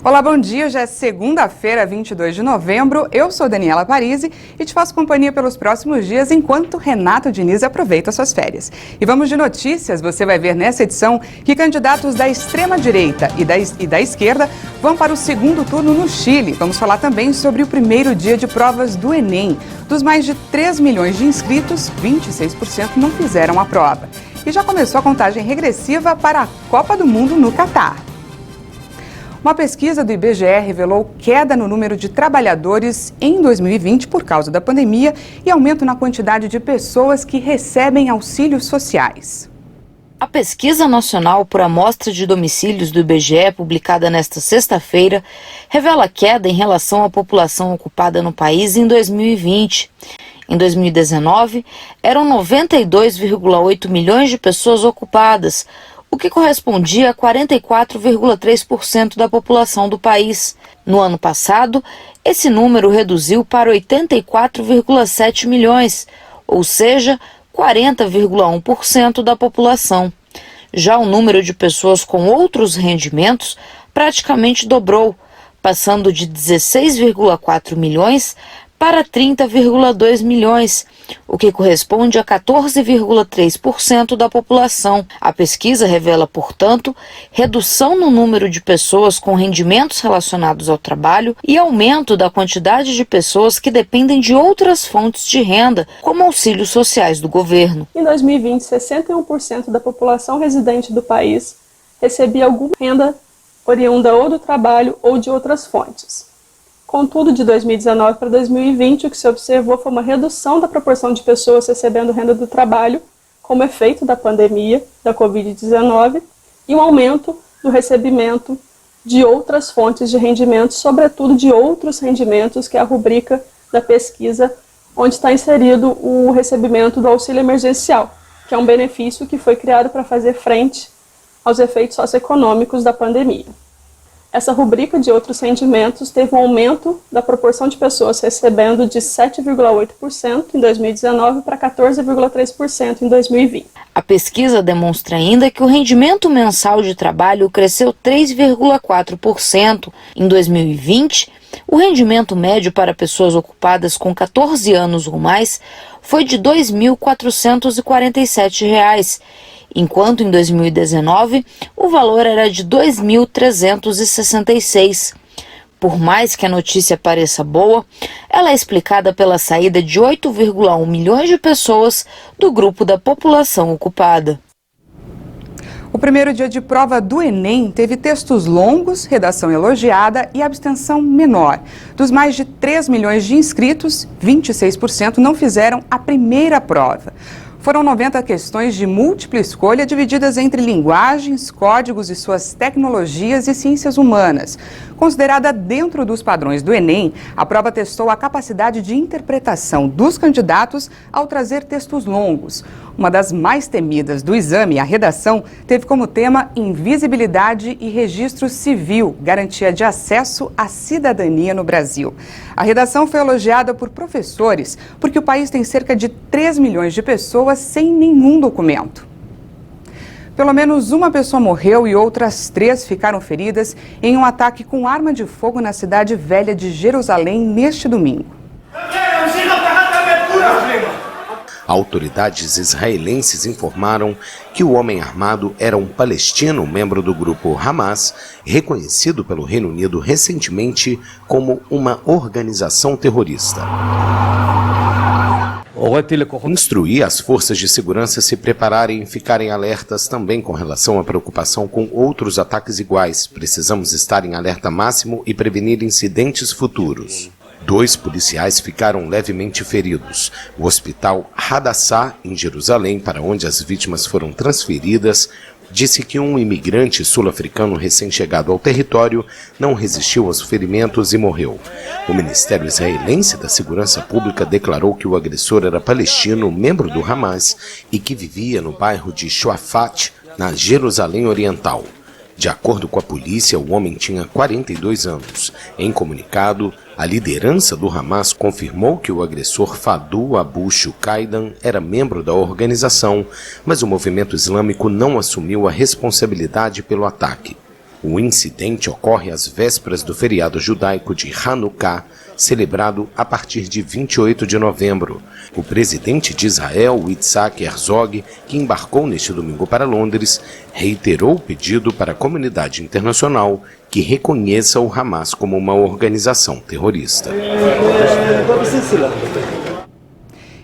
Olá, bom dia. Já é segunda-feira, 22 de novembro. Eu sou Daniela Parisi e te faço companhia pelos próximos dias enquanto Renato Diniz aproveita suas férias. E vamos de notícias. Você vai ver nessa edição que candidatos da extrema-direita e da esquerda vão para o segundo turno no Chile. Vamos falar também sobre o primeiro dia de provas do Enem. Dos mais de 3 milhões de inscritos, 26% não fizeram a prova. E já começou a contagem regressiva para a Copa do Mundo no Catar. Uma pesquisa do IBGE revelou queda no número de trabalhadores em 2020 por causa da pandemia e aumento na quantidade de pessoas que recebem auxílios sociais. A Pesquisa Nacional por Amostra de Domicílios do IBGE, publicada nesta sexta-feira, revela queda em relação à população ocupada no país em 2020. Em 2019, eram 92,8 milhões de pessoas ocupadas, o que correspondia a 44,3% da população do país. No ano passado, esse número reduziu para 84,7 milhões, ou seja, 40,1% da população. Já o número de pessoas com outros rendimentos praticamente dobrou, passando de 16,4 milhões para 30,2 milhões, o que corresponde a 14,3% da população. A pesquisa revela, portanto, redução no número de pessoas com rendimentos relacionados ao trabalho e aumento da quantidade de pessoas que dependem de outras fontes de renda, como auxílios sociais do governo. Em 2020, 61% da população residente do país recebia alguma renda oriunda ou do trabalho ou de outras fontes. Contudo, de 2019 para 2020, o que se observou foi uma redução da proporção de pessoas recebendo renda do trabalho, como efeito da pandemia da Covid-19, e um aumento do recebimento de outras fontes de rendimentos, sobretudo de outros rendimentos, que é a rubrica da pesquisa, onde está inserido o recebimento do auxílio emergencial, que é um benefício que foi criado para fazer frente aos efeitos socioeconômicos da pandemia. Essa rubrica de outros rendimentos teve um aumento da proporção de pessoas recebendo de 7,8% em 2019 para 14,3% em 2020. A pesquisa demonstra ainda que o rendimento mensal de trabalho cresceu 3,4%. Em 2020, o rendimento médio para pessoas ocupadas com 14 anos ou mais foi de R$ 2.447, enquanto em 2019 o valor era de R$ 2.366. Por mais que a notícia pareça boa, ela é explicada pela saída de 8,1 milhões de pessoas do grupo da população ocupada. O primeiro dia de prova do Enem teve textos longos, redação elogiada e abstenção menor. Dos mais de 3 milhões de inscritos, 26% não fizeram a primeira prova. Foram 90 questões de múltipla escolha divididas entre linguagens, códigos e suas tecnologias e ciências humanas. Considerada dentro dos padrões do Enem, a prova testou a capacidade de interpretação dos candidatos ao trazer textos longos. Uma das mais temidas do exame, a redação, teve como tema invisibilidade e registro civil, garantia de acesso à cidadania no Brasil. A redação foi elogiada por professores, porque o país tem cerca de 3 milhões de pessoas sem nenhum documento. Pelo menos uma pessoa morreu e outras 3 ficaram feridas em um ataque com arma de fogo na cidade velha de Jerusalém neste domingo. Autoridades israelenses informaram que o homem armado era um palestino, membro do grupo Hamas, reconhecido pelo Reino Unido recentemente como uma organização terrorista. Instruí as forças de segurança a se prepararem e ficarem alertas também com relação à preocupação com outros ataques iguais. Precisamos estar em alerta máximo e prevenir incidentes futuros. 2 policiais ficaram levemente feridos. O hospital Hadassah, em Jerusalém, para onde as vítimas foram transferidas, disse que um imigrante sul-africano recém-chegado ao território não resistiu aos ferimentos e morreu. O Ministério Israelense da Segurança Pública declarou que o agressor era palestino, membro do Hamas, e que vivia no bairro de Shuafat, na Jerusalém Oriental. De acordo com a polícia, o homem tinha 42 anos. Em comunicado, a liderança do Hamas confirmou que o agressor Fadul Abu Shukaidan era membro da organização, mas o movimento islâmico não assumiu a responsabilidade pelo ataque. O incidente ocorre às vésperas do feriado judaico de Hanukkah, celebrado a partir de 28 de novembro. O presidente de Israel, Yitzhak Herzog, que embarcou neste domingo para Londres, reiterou o pedido para a comunidade internacional que reconheça o Hamas como uma organização terrorista.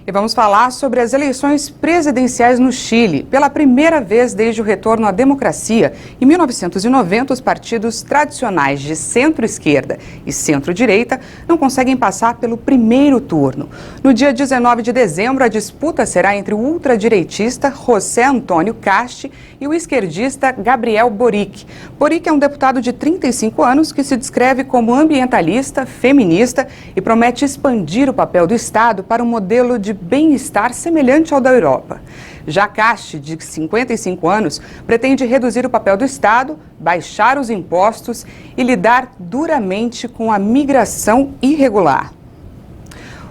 E vamos falar sobre as eleições presidenciais no Chile. Pela primeira vez desde o retorno à democracia, em 1990, os partidos tradicionais de centro-esquerda e centro-direita não conseguem passar pelo primeiro turno. No dia 19 de dezembro, a disputa será entre o ultradireitista José Antônio Casti e o esquerdista Gabriel Boric. Boric é um deputado de 35 anos que se descreve como ambientalista, feminista e promete expandir o papel do Estado para um modelo de bem-estar semelhante ao da Europa. Já Casti, de 55 anos, pretende reduzir o papel do Estado, baixar os impostos e lidar duramente com a migração irregular.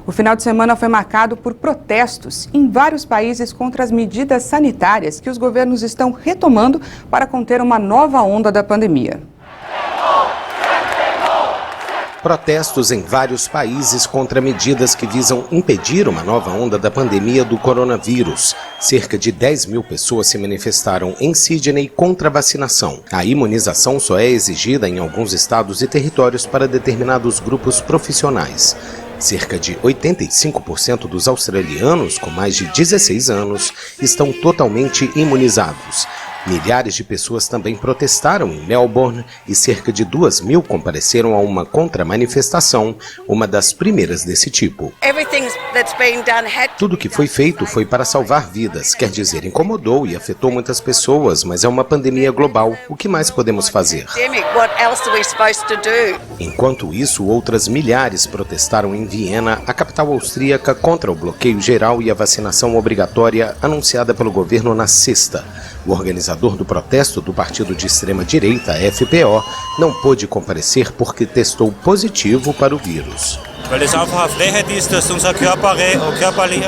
O final de semana foi marcado por protestos em vários países contra as medidas sanitárias que os governos estão retomando para conter uma nova onda da pandemia. Protestos em vários países contra medidas que visam impedir uma nova onda da pandemia do coronavírus. Cerca de 10 mil pessoas se manifestaram em Sydney contra a vacinação. A imunização só é exigida em alguns estados e territórios para determinados grupos profissionais. Cerca de 85% dos australianos com mais de 16 anos estão totalmente imunizados. Milhares de pessoas também protestaram em Melbourne e cerca de 2.000 compareceram a uma contra-manifestação, uma das primeiras desse tipo. Tudo que foi feito foi para salvar vidas, quer dizer, incomodou e afetou muitas pessoas, mas é uma pandemia global. O que mais podemos fazer? Enquanto isso, outras milhares protestaram em Viena, a capital austríaca, contra o bloqueio geral e a vacinação obrigatória anunciada pelo governo na sexta. O organizador do protesto do partido de extrema-direita, FPO, não pôde comparecer porque testou positivo para o vírus.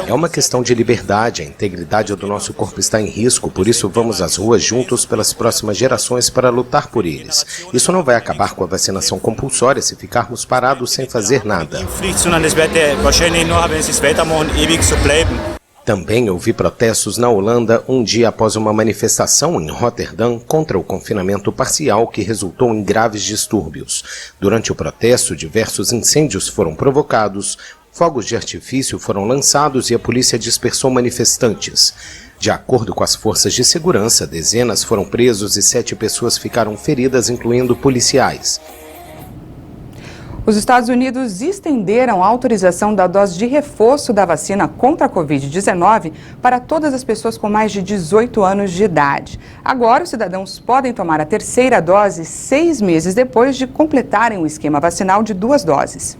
É uma questão de liberdade, a integridade do nosso corpo está em risco, por isso vamos às ruas juntos pelas próximas gerações para lutar por eles. Isso não vai acabar com a vacinação compulsória se ficarmos parados sem fazer nada. Também houve protestos na Holanda um dia após uma manifestação em Roterdã contra o confinamento parcial que resultou em graves distúrbios. Durante o protesto, diversos incêndios foram provocados, fogos de artifício foram lançados e a polícia dispersou manifestantes. De acordo com as forças de segurança, dezenas foram presos e 7 pessoas ficaram feridas, incluindo policiais. Os Estados Unidos estenderam a autorização da dose de reforço da vacina contra a Covid-19 para todas as pessoas com mais de 18 anos de idade. Agora, os cidadãos podem tomar a terceira dose 6 meses depois de completarem o esquema vacinal de 2 doses.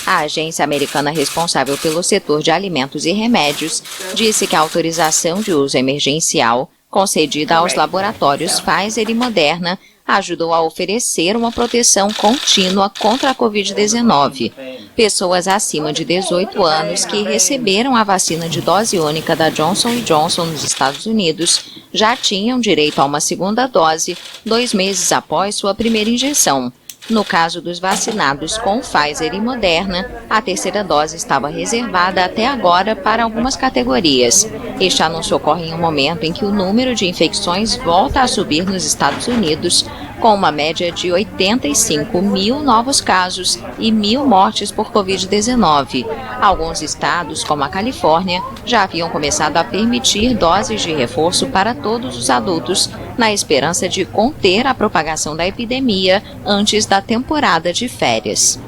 A agência americana responsável pelo setor de alimentos e remédios disse que a autorização de uso emergencial concedida aos laboratórios Pfizer e Moderna ajudou a oferecer uma proteção contínua contra a Covid-19. Pessoas acima de 18 anos que receberam a vacina de dose única da Johnson & Johnson nos Estados Unidos já tinham direito a uma segunda dose 2 meses após sua primeira injeção. No caso dos vacinados com Pfizer e Moderna, a terceira dose estava reservada até agora para algumas categorias. Este anúncio ocorre em um momento em que o número de infecções volta a subir nos Estados Unidos, com uma média de 85 mil novos casos e 1.000 mortes por Covid-19. Alguns estados, como a Califórnia, já haviam começado a permitir doses de reforço para todos os adultos, na esperança de conter a propagação da epidemia antes da temporada de férias.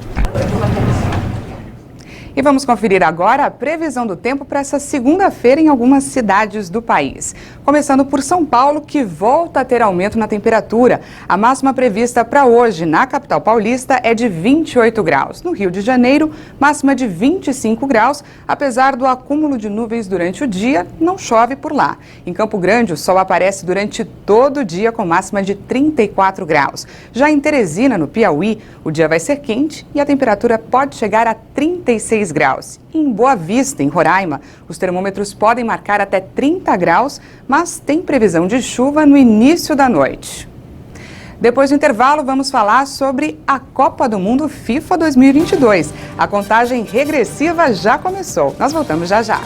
E vamos conferir agora a previsão do tempo para essa segunda-feira em algumas cidades do país. Começando por São Paulo, que volta a ter aumento na temperatura. A máxima prevista para hoje na capital paulista é de 28 graus. No Rio de Janeiro, máxima de 25 graus. Apesar do acúmulo de nuvens durante o dia, não chove por lá. Em Campo Grande, o sol aparece durante todo o dia com máxima de 34 graus. Já em Teresina, no Piauí, o dia vai ser quente e a temperatura pode chegar a 36 graus. Em Boa Vista, em Roraima, os termômetros podem marcar até 30 graus, mas tem previsão de chuva no início da noite. Depois do intervalo, vamos falar sobre a Copa do Mundo FIFA 2022. A contagem regressiva já começou. Nós voltamos já já.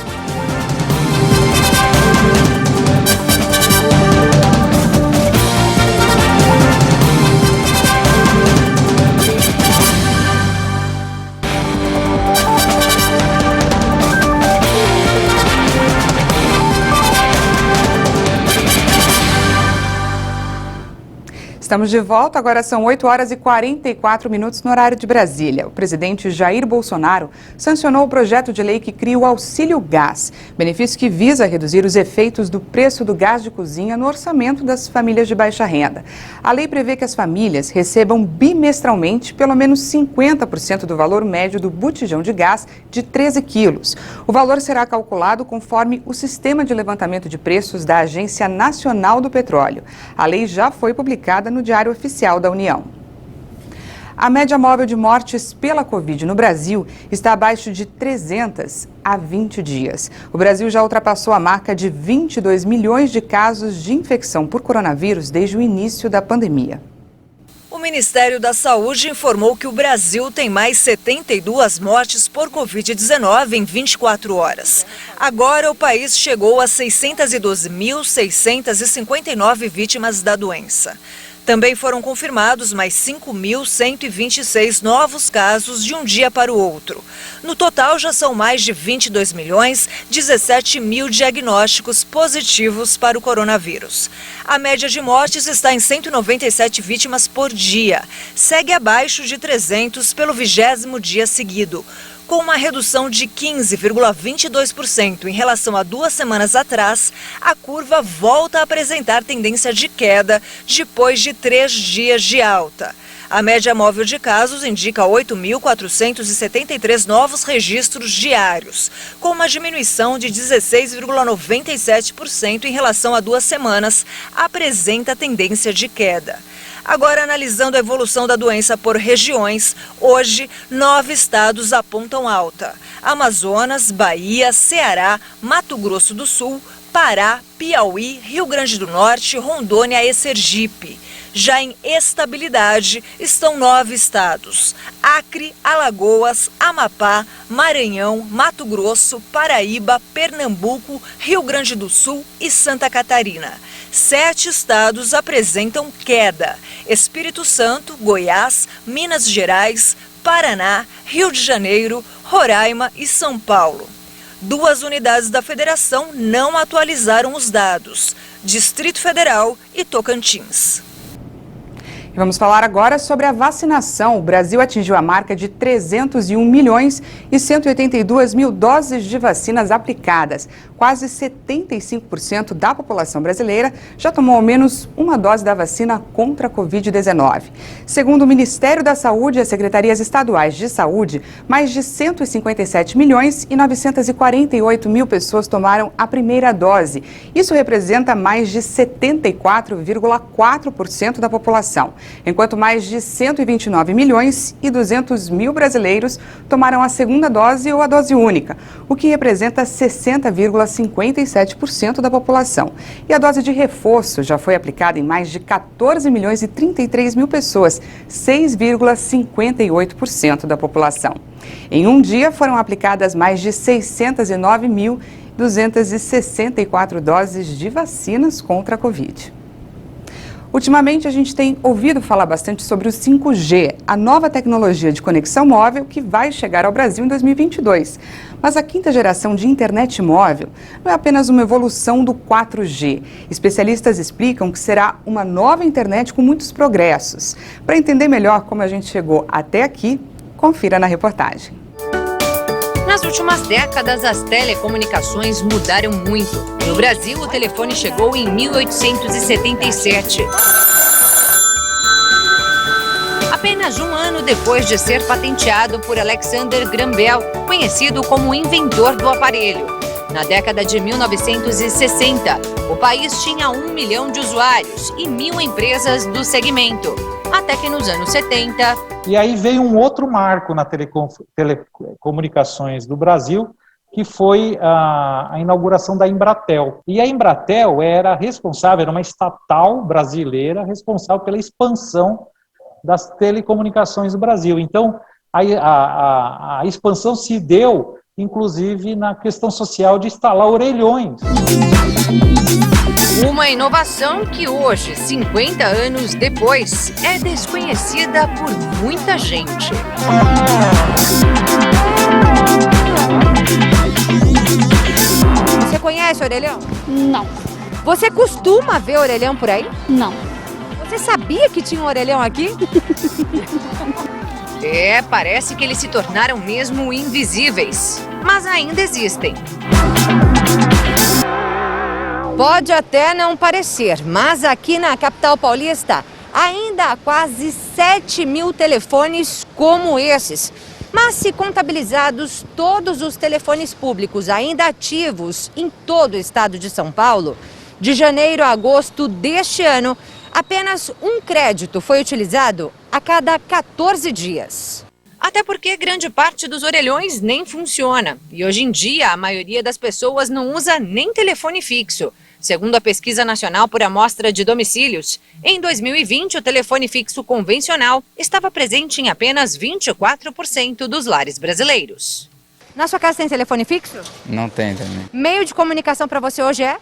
Estamos de volta, agora são 8 horas e 44 minutos no horário de Brasília. O presidente Jair Bolsonaro sancionou o projeto de lei que cria o Auxílio Gás, benefício que visa reduzir os efeitos do preço do gás de cozinha no orçamento das famílias de baixa renda. A lei prevê que as famílias recebam bimestralmente pelo menos 50% do valor médio do botijão de gás de 13 quilos. O valor será calculado conforme o sistema de levantamento de preços da Agência Nacional do Petróleo. A lei já foi publicada no Diário Oficial da União. A média móvel de mortes pela Covid no Brasil está abaixo de 300 há 20 dias. O Brasil já ultrapassou a marca de 22 milhões de casos de infecção por coronavírus desde o início da pandemia. O Ministério da Saúde informou que o Brasil tem mais 72 mortes por Covid-19 em 24 horas. Agora, o país chegou a 612.659 vítimas da doença. Também foram confirmados mais 5.126 novos casos de um dia para o outro. No total, já são mais de 22 milhões, 17 mil diagnósticos positivos para o coronavírus. A média de mortes está em 197 vítimas por dia. Segue abaixo de 300 pelo 20º dia seguido. Com uma redução de 15,22% em relação a 2 semanas atrás, a curva volta a apresentar tendência de queda depois de 3 dias de alta. A média móvel de casos indica 8.473 novos registros diários, com uma diminuição de 16,97% em relação a 2 semanas, apresenta tendência de queda. Agora, analisando a evolução da doença por regiões, hoje 9 estados apontam alta: Amazonas, Bahia, Ceará, Mato Grosso do Sul, Pará, Piauí, Rio Grande do Norte, Rondônia e Sergipe. Já em estabilidade estão 9 estados: Acre, Alagoas, Amapá, Maranhão, Mato Grosso, Paraíba, Pernambuco, Rio Grande do Sul e Santa Catarina. 7 estados apresentam queda: Espírito Santo, Goiás, Minas Gerais, Paraná, Rio de Janeiro, Roraima e São Paulo. 2 unidades da federação não atualizaram os dados: Distrito Federal e Tocantins. E vamos falar agora sobre a vacinação. O Brasil atingiu a marca de 301 milhões e 182 mil doses de vacinas aplicadas. Quase 75% da população brasileira já tomou ao menos uma dose da vacina contra a Covid-19. Segundo o Ministério da Saúde e as secretarias estaduais de saúde, mais de 157 milhões e 948 mil pessoas tomaram a primeira dose. Isso representa mais de 74,4% da população. Enquanto mais de 129 milhões e 200 mil brasileiros tomaram a segunda dose ou a dose única, o que representa 60,57% da população. E a dose de reforço já foi aplicada em mais de 14 milhões e 33 mil pessoas, 6,58% da população. Em um dia foram aplicadas mais de 609.264 doses de vacinas contra a Covid. Ultimamente, a gente tem ouvido falar bastante sobre o 5G, a nova tecnologia de conexão móvel que vai chegar ao Brasil em 2022. Mas a 5ª geração de internet móvel não é apenas uma evolução do 4G. Especialistas explicam que será uma nova internet com muitos progressos. Para entender melhor como a gente chegou até aqui, confira na reportagem. Nas últimas décadas, as telecomunicações mudaram muito. No Brasil, o telefone chegou em 1877. Apenas um ano depois de ser patenteado por Alexander Graham Bell, conhecido como o inventor do aparelho. Na década de 1960, o país tinha 1 milhão de usuários e 1.000 empresas do segmento. Até que nos anos 70... E aí veio um outro marco na telecomunicações do Brasil, que foi a inauguração da Embratel. E a Embratel era responsável, era uma estatal brasileira responsável pela expansão das telecomunicações do Brasil. Então, a expansão se deu, inclusive, na questão social de instalar orelhões. Uma inovação que hoje, 50 anos depois, é desconhecida por muita gente. Você conhece orelhão? Não. Você costuma ver orelhão por aí? Não. Você sabia que tinha um orelhão aqui? Parece que eles se tornaram mesmo invisíveis, mas ainda existem. Pode até não parecer, mas aqui na capital paulista ainda há quase 7.000 telefones como esses. Mas se contabilizados todos os telefones públicos ainda ativos em todo o estado de São Paulo, de janeiro a agosto deste ano, apenas um crédito foi utilizado a cada 14 dias. Até porque grande parte dos orelhões nem funciona. E hoje em dia, a maioria das pessoas não usa nem telefone fixo. Segundo a Pesquisa Nacional por Amostra de Domicílios, em 2020 o telefone fixo convencional estava presente em apenas 24% dos lares brasileiros. Na sua casa tem telefone fixo? Não tem também. Meio de comunicação para você hoje é?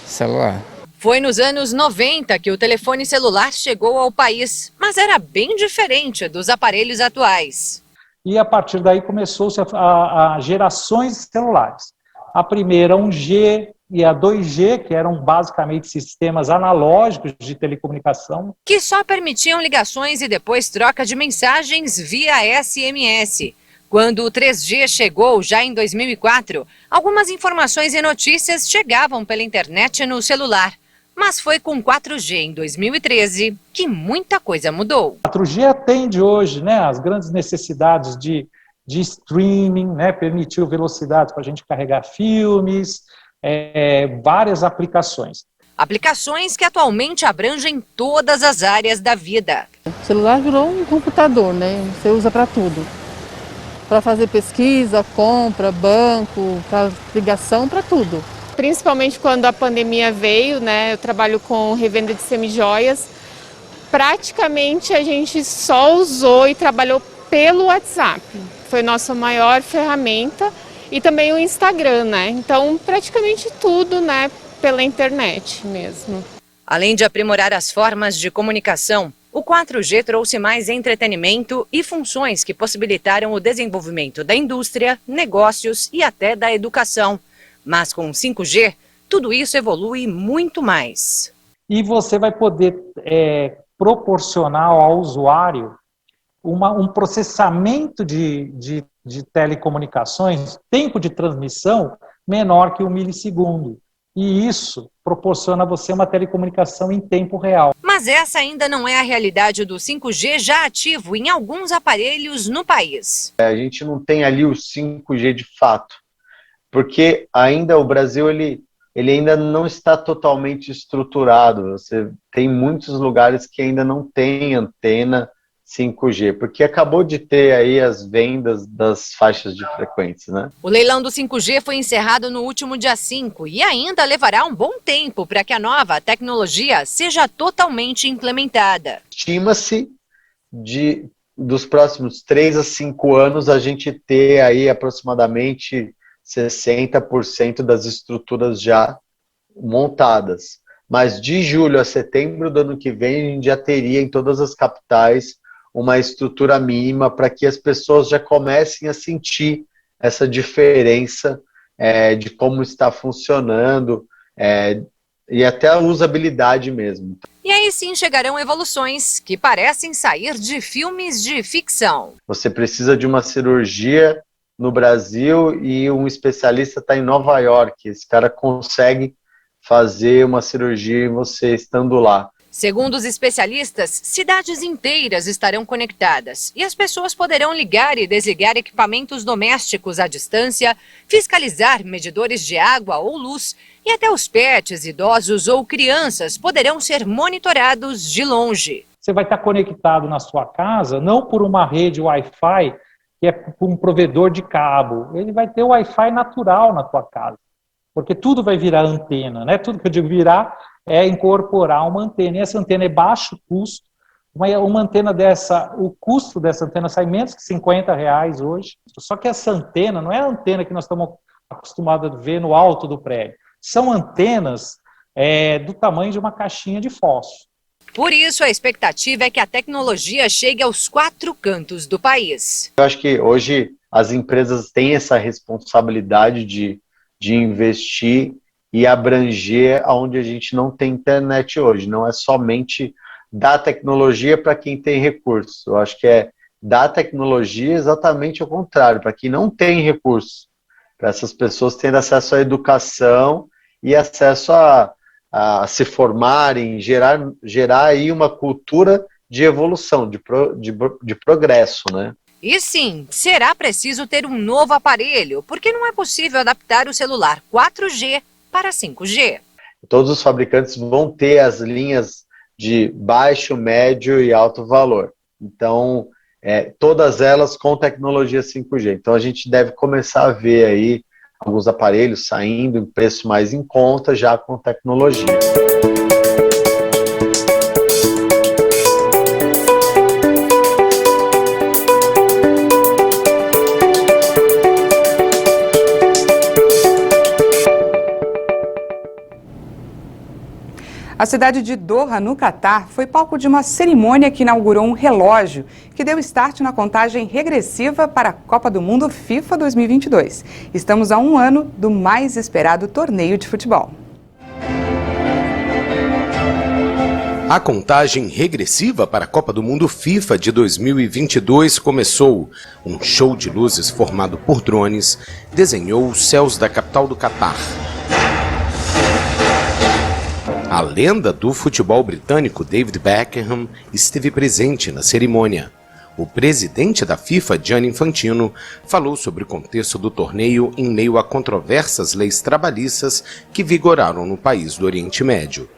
Celular. Foi nos anos 90 que o telefone celular chegou ao país, mas era bem diferente dos aparelhos atuais. E a partir daí começou-se a gerações celulares. A primeira 1G e a 2G, que eram basicamente sistemas analógicos de telecomunicação. Que só permitiam ligações e depois troca de mensagens via SMS. Quando o 3G chegou, já em 2004, algumas informações e notícias chegavam pela internet no celular. Mas foi com 4G em 2013 que muita coisa mudou. 4G atende hoje, né, as grandes necessidades de streaming, né, permitiu velocidades para a gente carregar filmes, várias aplicações. Aplicações que atualmente abrangem todas as áreas da vida. O celular virou um computador, né? Você usa para tudo. Para fazer pesquisa, compra, banco, para ligação, para tudo. Principalmente quando a pandemia veio, né? Eu trabalho com revenda de semijoias. Praticamente a gente só usou e trabalhou pelo WhatsApp. Foi nossa maior ferramenta e também o Instagram, né? Então, praticamente tudo, né? Pela internet mesmo. Além de aprimorar as formas de comunicação, o 4G trouxe mais entretenimento e funções que possibilitaram o desenvolvimento da indústria, negócios e até da educação. Mas com 5G, tudo isso evolui muito mais. E você vai poder proporcionar ao usuário um processamento de telecomunicações, tempo de transmissão menor que 1 milissegundo. E isso proporciona a você uma telecomunicação em tempo real. Mas essa ainda não é a realidade do 5G já ativo em alguns aparelhos no país. A gente não tem ali o 5G de fato, porque ainda o Brasil ele ainda não está totalmente estruturado. Você tem muitos lugares que ainda não tem antena 5G, porque acabou de ter aí as vendas das faixas de frequência, né? O leilão do 5G foi encerrado no último dia 5 e ainda levará um bom tempo para que a nova tecnologia seja totalmente implementada. Estima-se dos próximos 3 a 5 anos a gente ter aí aproximadamente 60% das estruturas já montadas. Mas de julho a setembro do ano que vem a gente já teria em todas as capitais uma estrutura mínima para que as pessoas já comecem a sentir essa diferença de como está funcionando e até a usabilidade mesmo. E aí sim chegarão evoluções que parecem sair de filmes de ficção. Você precisa de uma cirurgia no Brasil e um especialista está em Nova York. Esse cara consegue fazer uma cirurgia em você estando lá. Segundo os especialistas, cidades inteiras estarão conectadas e as pessoas poderão ligar e desligar equipamentos domésticos à distância, fiscalizar medidores de água ou luz e até os pets, idosos ou crianças poderão ser monitorados de longe. Você vai estar conectado na sua casa, não por uma rede Wi-Fi que é um provedor de cabo. Ele vai ter o Wi-Fi natural na tua casa, porque tudo vai virar antena, né? Tudo que eu digo virar é incorporar uma antena, e essa antena é baixo custo. Uma antena dessa, o custo dessa antena sai menos que R$50 hoje, só que essa antena não é a antena que nós estamos acostumados a ver no alto do prédio, são antenas do tamanho de uma caixinha de fósforo. Por isso, a expectativa é que a tecnologia chegue aos 4 cantos do país. Eu acho que hoje as empresas têm essa responsabilidade de investir e abranger aonde a gente não tem internet hoje. Não é somente dar tecnologia para quem tem recurso. Eu acho que é dar tecnologia exatamente ao contrário, para quem não tem recurso. Para essas pessoas terem acesso à educação e acesso a se formarem, gerar aí uma cultura de evolução, de progresso, né? E sim, será preciso ter um novo aparelho, porque não é possível adaptar o celular 4G para 5G. Todos os fabricantes vão ter as linhas de baixo, médio e alto valor. Então, todas elas com tecnologia 5G. Então, a gente deve começar a ver aí alguns aparelhos saindo em preço mais em conta, já com tecnologia. A cidade de Doha, no Catar, foi palco de uma cerimônia que inaugurou um relógio que deu start na contagem regressiva para a Copa do Mundo FIFA 2022. Estamos a um ano do mais esperado torneio de futebol. A contagem regressiva para a Copa do Mundo FIFA de 2022 começou. Um show de luzes formado por drones desenhou os céus da capital do Catar. A lenda do futebol britânico David Beckham esteve presente na cerimônia. O presidente da FIFA, Gianni Infantino, falou sobre o contexto do torneio em meio a controversas leis trabalhistas que vigoraram no país do Oriente Médio.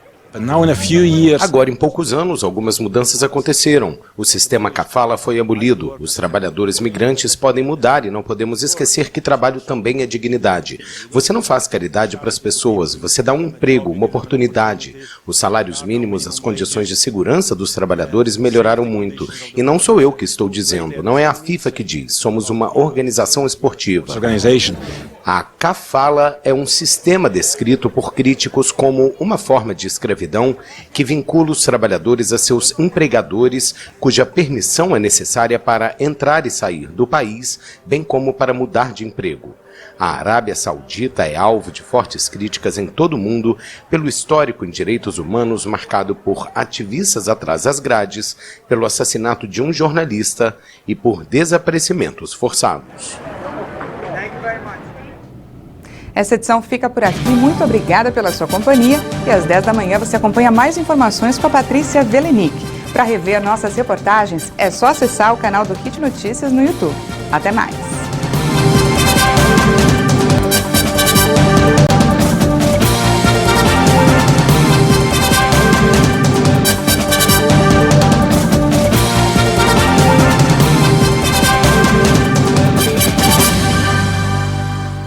Agora, em poucos anos, algumas mudanças aconteceram. O sistema kafala foi abolido. Os trabalhadores migrantes podem mudar e não podemos esquecer que trabalho também é dignidade. Você não faz caridade para as pessoas, você dá um emprego, uma oportunidade. Os salários mínimos, as condições de segurança dos trabalhadores melhoraram muito. E não sou eu que estou dizendo, não é a FIFA que diz, somos uma organização esportiva. A kafala é um sistema descrito por críticos como uma forma de escravidão que vincula os trabalhadores a seus empregadores, cuja permissão é necessária para entrar e sair do país, bem como para mudar de emprego. A Arábia Saudita é alvo de fortes críticas em todo o mundo pelo histórico em direitos humanos marcado por ativistas atrás das grades, pelo assassinato de um jornalista e por desaparecimentos forçados. Essa edição fica por aqui. Muito obrigada pela sua companhia. E às 10 da manhã você acompanha mais informações com a Patrícia Velenic. Para rever nossas reportagens, é só acessar o canal do Hit Notícias no YouTube. Até mais!